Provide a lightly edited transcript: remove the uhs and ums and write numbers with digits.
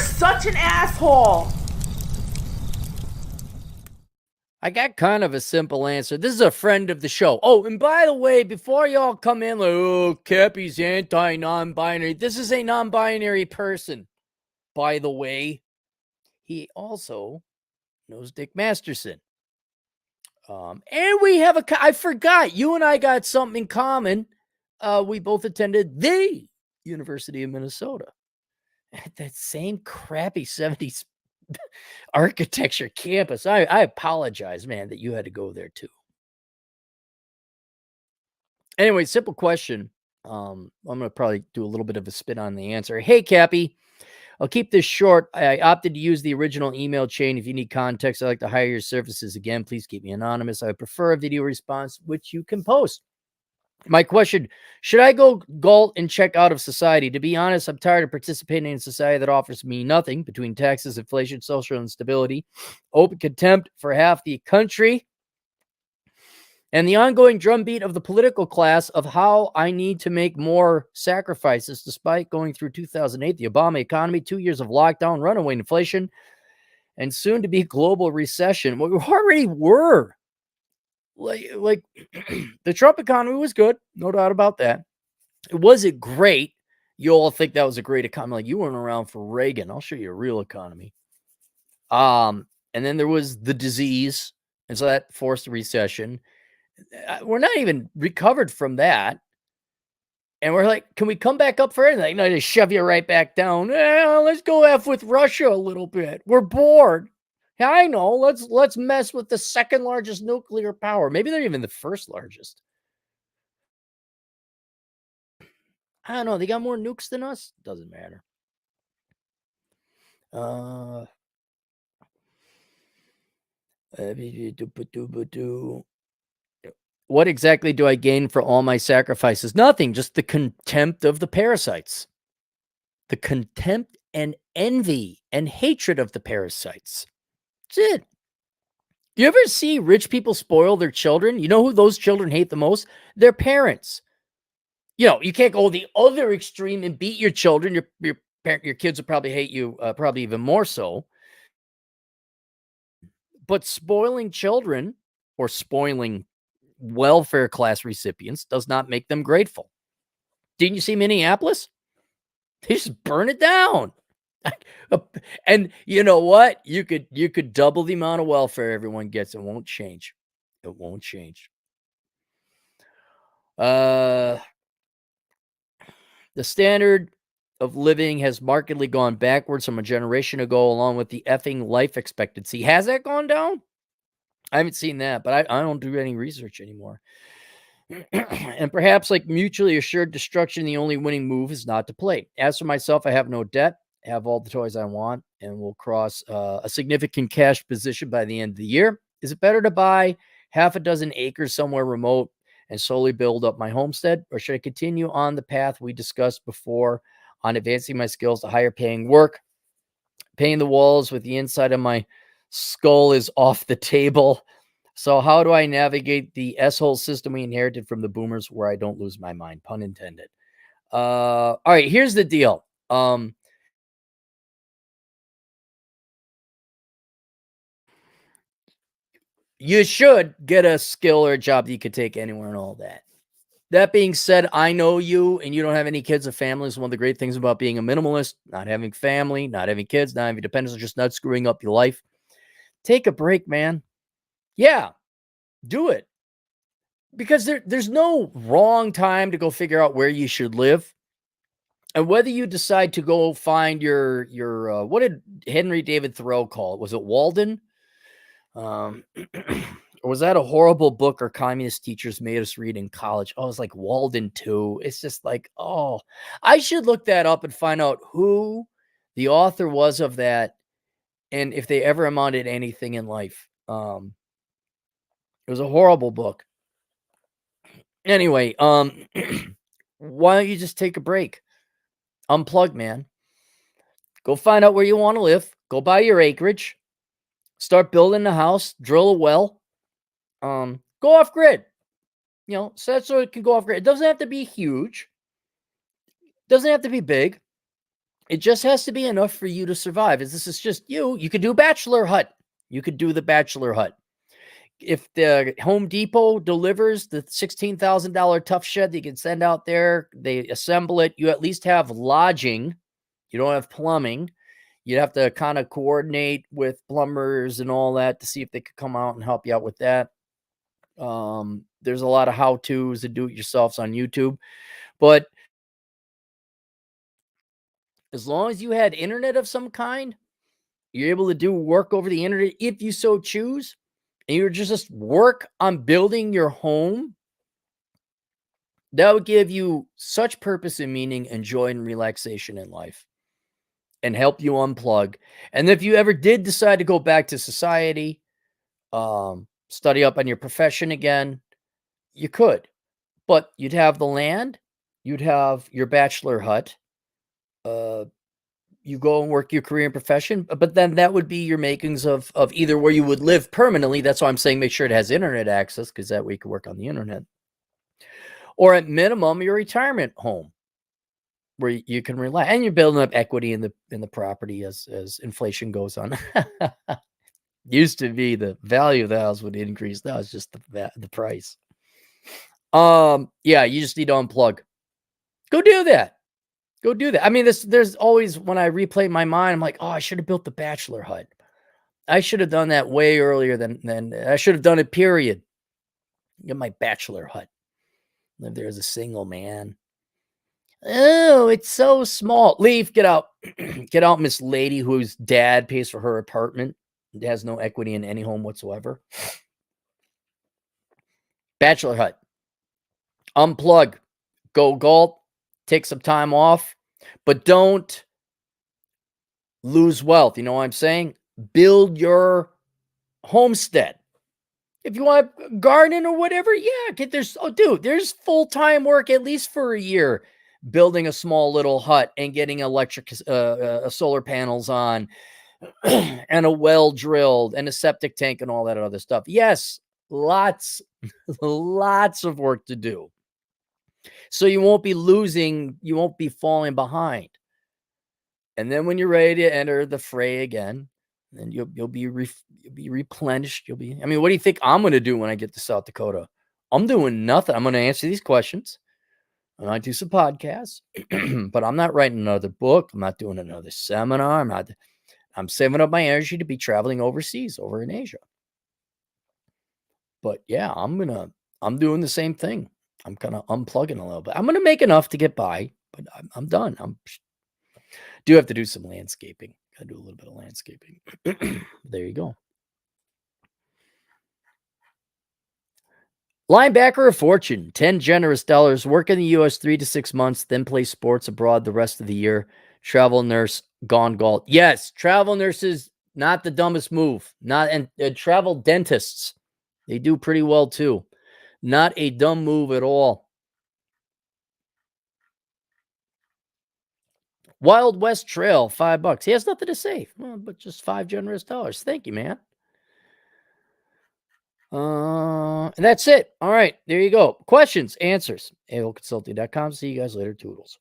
such an asshole. I got kind of a simple answer. This is a friend of the show. Oh, and by the way, before y'all come in like, oh, Cappy's anti-non-binary. This is a non-binary person, by the way. He also knows Dick Masterson. And we have I forgot, you and I got something in common. We both attended the University of Minnesota at that same crappy 70s architecture campus. I apologize, man, that you had to go there too. Anyway, simple question. I'm going to probably do a little bit of a spin on the answer. Hey, Cappy, I'll keep this short. I opted to use the original email chain. If you need context, I'd like to hire your services again. Please keep me anonymous. I would prefer a video response, which you can post. My question, should I go Galt and check out of society? To be honest, I'm tired of participating in a society that offers me nothing between taxes, inflation, social instability, open contempt for half the country, and the ongoing drumbeat of the political class of how I need to make more sacrifices despite going through 2008, the Obama economy, 2 years of lockdown, runaway inflation, and soon to be global recession. Well, we already were. Like the Trump economy was good, no doubt about that. Was it great? You all think that was a great economy. Like, you weren't around for Reagan. I'll show you a real economy. And then there was the disease, and so that forced a recession. We're not even recovered from that. And we're like, can we come back up for it? Like, no, just shove you right back down. Let's go F with Russia a little bit. We're bored. Yeah, I know. Let's mess with the second largest nuclear power. Maybe they're even the first largest. I don't know. They got more nukes than us. Doesn't matter. What exactly do I gain for all my sacrifices? Nothing. Just the contempt of the parasites. The contempt and envy and hatred of the parasites. That's it. You ever see rich people spoil their children? You know who those children hate the most? Their parents. You know, you can't go the other extreme and beat your children. Your kids will probably hate you, probably even more so. But spoiling children or spoiling welfare class recipients does not make them grateful. Didn't you see Minneapolis? They just burn it down. And you know what? You could double the amount of welfare everyone gets. It won't change. It won't change. The standard of living has markedly gone backwards from a generation ago, along with the effing life expectancy. Has that gone down? I haven't seen that, but I don't do any research anymore. And perhaps like mutually assured destruction, the only winning move is not to play. As for myself, I have no debt, have all the toys I want, and will cross a significant cash position by the end of the year. Is it better to buy half a dozen acres somewhere remote and slowly build up my homestead? Or should I continue on the path we discussed before on advancing my skills to higher paying work? Painting the walls with the inside of my skull is off the table. So how do I navigate the S-hole system we inherited from the boomers where I don't lose my mind? Pun intended. All right, here's the deal. You should get a skill or a job that you could take anywhere and all that. That being said, I know you and you don't have any kids or families. One of the great things about being a minimalist, not having family, not having kids, not having dependents, just not screwing up your life. Take a break, man. Yeah, do it. Because there's no wrong time to go figure out where you should live. And whether you decide to go find your what did Henry David Thoreau call it? Was it Walden? Or was that a horrible book our communist teachers made us read in college? Oh, it's like Walden 2. It's just like, oh, I should look that up and find out who the author was of that and if they ever amounted to anything in life. It was a horrible book. Anyway, why don't you just take a break? Unplug, man. Go find out where you want to live. Go buy your acreage. Start building the house. Drill a well. Go off grid. You know, so it can go off grid. It doesn't have to be huge. Doesn't have to be big. It just has to be enough for you to survive. This is just you. You could do bachelor hut. You could do the bachelor hut. If the Home Depot delivers the $16,000 tough shed that you can send out there, they assemble it. You at least have lodging. You don't have plumbing. You'd have to kind of coordinate with plumbers and all that to see if they could come out and help you out with that. There's a lot of how-tos and do-it-yourselves on YouTube. But as long as you had internet of some kind, you're able to do work over the internet if you so choose, and you're just work on building your home, that would give you such purpose and meaning and joy and relaxation in life and help you unplug. And if you ever did decide to go back to society, study up on your profession again, you could. But you'd have the land, you'd have your bachelor hut, you go and work your career and profession, but then that would be your makings of either where you would live permanently. That's why I'm saying make sure it has internet access, because that way you can work on the internet. Or at minimum, your retirement home where you can relax, and you're building up equity in the property as inflation goes on. Used to be the value of the house would increase. Now it's just the price. Yeah, you just need to unplug. Go do that. Go do that. I mean, there's always, when I replay my mind, I'm like, oh, I should have built the bachelor hut. I should have done that way earlier than I should have done it, period. Get my bachelor hut. Live there as a single man. Oh, it's so small. Leave, get out. Get out, Miss Lady, whose dad pays for her apartment. Has no equity in any home whatsoever. Bachelor hut. Unplug. Go Galt. Take some time off. But don't lose wealth. You know what I'm saying? Build your homestead. If you want to garden or whatever, yeah, there's full-time work at least for a year building a small little hut and getting electric solar panels on and a well drilled and a septic tank and all that other stuff. Yes, lots of work to do. So you won't be losing, you won't be falling behind. And then when you're ready to enter the fray again, then you'll be replenished. I mean, what do you think I'm going to do when I get to South Dakota? I'm doing nothing. I'm going to answer these questions. I might do some podcasts, but I'm not writing another book. I'm not doing another seminar. I'm saving up my energy to be traveling overseas, over in Asia. But yeah, I'm doing the same thing. I'm kind of unplugging a little bit. I'm going to make enough to get by, but I'm done. Do have to do some landscaping. Got to do a little bit of landscaping. There you go. Linebacker of fortune, 10 generous dollars, work in the U.S. 3 to 6 months, then play sports abroad the rest of the year. Travel nurse, gone Galt. Yes, travel nurses, not the dumbest move. And travel dentists, they do pretty well too. Not a dumb move at all. Wild West Trail, $5. He has nothing to say, but just 5 generous dollars. Thank you, man. And that's it. All right, there you go. Questions, answers. AOLconsulting.com. See you guys later. Toodles.